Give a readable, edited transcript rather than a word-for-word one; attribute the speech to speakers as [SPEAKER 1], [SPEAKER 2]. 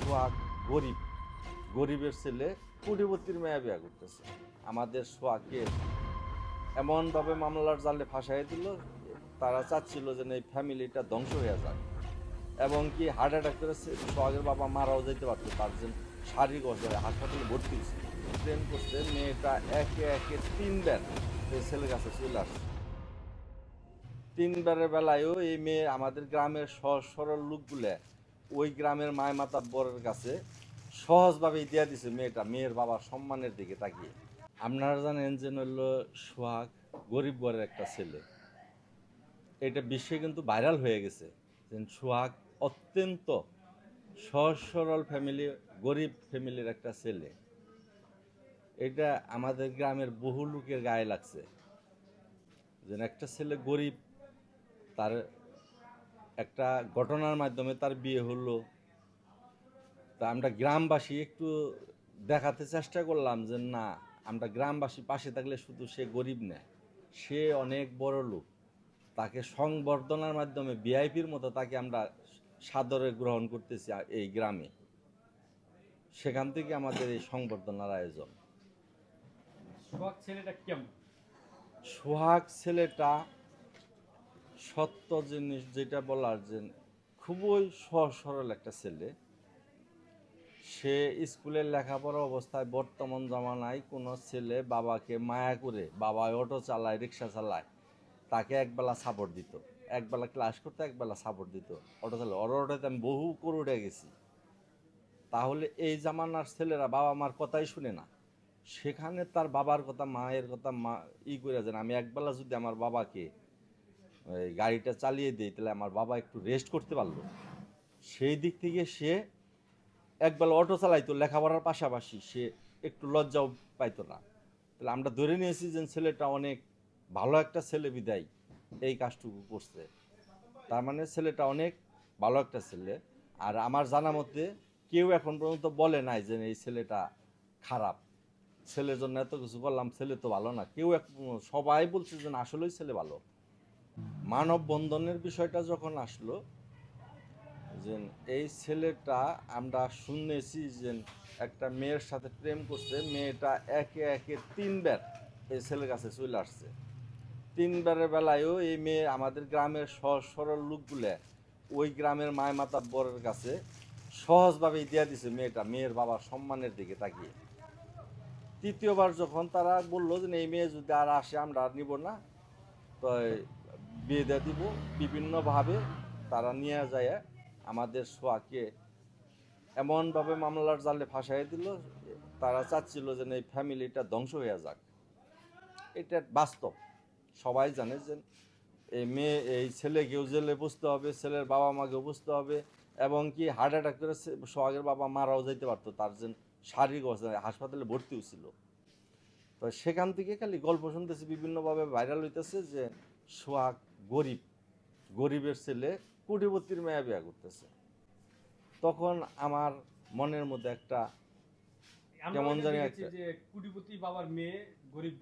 [SPEAKER 1] সোহাগ গরিব, গরিবের ছেলে কোটিপতির মেয়ে বিয়ে করতেছে। আমাদের সোহাগকে এমনভাবে মামলার জালে ফাঁসাই দিল, তারা চাচ্ছিল যে এই ফ্যামিলিটা ধ্বংস হয়ে যায় এবং কি হার্ট অ্যাটাক করে সোহাগের বাবা মারাও যেতে পারতো, তার যে শারীরিক অবস্থা হাসপাতালে ভর্তি হয়েছে। প্রেম করতে মেয়েটা একে একে তিনবার এই ছেলের কাছে চলে আসছে। তিনবারের বেলায়ও এই মেয়ে আমাদের গ্রামের সহজ সরল লোকগুলো ওই গ্রামের মায় মাতাব্বরের কাছে সহজভাবেই দিয়া দিছে মেয়েটা, মেয়ের বাবার সম্মানের দিকে তাকিয়ে। আপনারা জানেন যে হইল সোহাগ গরিব ঘরের একটা ছেলে, এটা বিশ্বে কিন্তু ভাইরাল হয়ে গেছে যে সোহাগ অত্যন্ত সহজ সরল ফ্যামিলি, গরিব ফ্যামিলির একটা ছেলে। এটা আমাদের গ্রামের বহু লোকের গায়ে লাগছে যে একটা ছেলে গরিব, তার একটা ঘটনার মাধ্যমে তার বিয়ে হলো। তা আমরা গ্রামবাসী একটু দেখাতে চেষ্টা করলাম যে না, আমরা গ্রামবাসী পাশে থাকলে শুধু সে গরিব না, সে অনেক বড় লোক। তাকে সংবর্ধনার মাধ্যমে ভিআইপির মতো তাকে আমরা সাদরে গ্রহণ করতেছি এই গ্রামে। সেখান থেকে আমাদের এই সংবর্ধনার আয়োজন।
[SPEAKER 2] সোহাগ ছেলেটা কেমন?
[SPEAKER 1] সোহাগ ছেলেটা সত্য জিনিস যেটা বলার যে খুবই সহজ সরল একটা ছেলে। সে স্কুলের লেখাপড়া অবস্থায় বর্তমান জামানায় কোনো ছেলে বাবাকে মায়া করে, বাবা অটো চালায়, রিক্সা চালায়, তাকে একবেলা সাপোর্ট দিত, একবেলা ক্লাস করতে, একবেলা সাপোর্ট দিত, অটো চালায়। অটোতে আমি বহু করে উঠে গেছি। তাহলে এই জামানার ছেলেরা বাবা মার কথাই শুনে না, সেখানে তার বাবার কথা, মায়ের কথা করে যেন আমি একবেলা যদি আমার বাবাকে এই গাড়িটা চালিয়ে দিই তাহলে আমার বাবা একটু রেস্ট করতে পারলো। সেই দিক থেকে সে একবেলা অটো চালাইতো, লেখাপড়ার পাশাপাশি সে একটু লজ্জাও পাইতো না। তাহলে আমরা ধরে নিয়েছি যে ছেলেটা অনেক ভালো একটা ছেলে বিদায় এই কাজটুকু করছে। তার মানে ছেলেটা অনেক ভালো একটা ছেলে। আর আমার জানা মতে কেউ এখন পর্যন্ত বলে নাই যে এই ছেলেটা খারাপ, ছেলের জন্য এত কিছু করলাম, ছেলে তো ভালো না, কেউ সবাই বলছে যে আসলেই ছেলে ভালো। মানববন্ধনের বিষয়টা যখন আসলো, যে এই ছেলেটা আমরা শুনেছি যে একটা মেয়ের সাথে প্রেম করছে, মেয়েটা একে একে তিনবার এই ছেলের কাছে চলে আসছে। তিনবারের বেলায়ও এই মেয়ে আমাদের গ্রামের সহজ সরল লোকগুলো ওই গ্রামের মায় মাতাব্বরের কাছে সহজভাবেই দিয়া দিছে মেয়েটা, মেয়ের বাবার সম্মানের দিকে তাকিয়ে। তৃতীয়বার যখন তারা বললো যে এই মেয়ে যদি আর আসে আমরা আর নিব না, তো বিয়ে দিয়ে দিব, বিভিন্নভাবে তারা নিয়ে যায় আমাদের সোয়াকে এমনভাবে মামলার জালে ফাঁসাই দিল, তারা চাচ্ছিল যে এই ফ্যামিলিটা ধ্বংস হয়ে যাক। এটা বাস্তব, সবাই জানে যে এই মেয়ে, এই ছেলেকেও জেলে বুঝতে হবে, ছেলের বাবা মাকেও বুঝতে হবে এবং কি হার্ট অ্যাটাক করে সোহাগের বাবা মারাও যেতে পারতো, তার যে শারীরিক অবস্থা হাসপাতালে ভর্তিও ছিল। তো সেখান থেকে খালি গল্প শুনতেছি, বিভিন্নভাবে ভাইরাল হইতেছে যে সোহাগ গরিব, গরিবের ছেলে কোটিপতির মেয়ে বিয়ে করতেছে। তখন আমার মনের মধ্যে একটা
[SPEAKER 2] আমরা
[SPEAKER 1] কেমন জানি
[SPEAKER 2] দেখেছি
[SPEAKER 1] একটা
[SPEAKER 2] যে কোটিপতি বাবার মেয়ে গরিব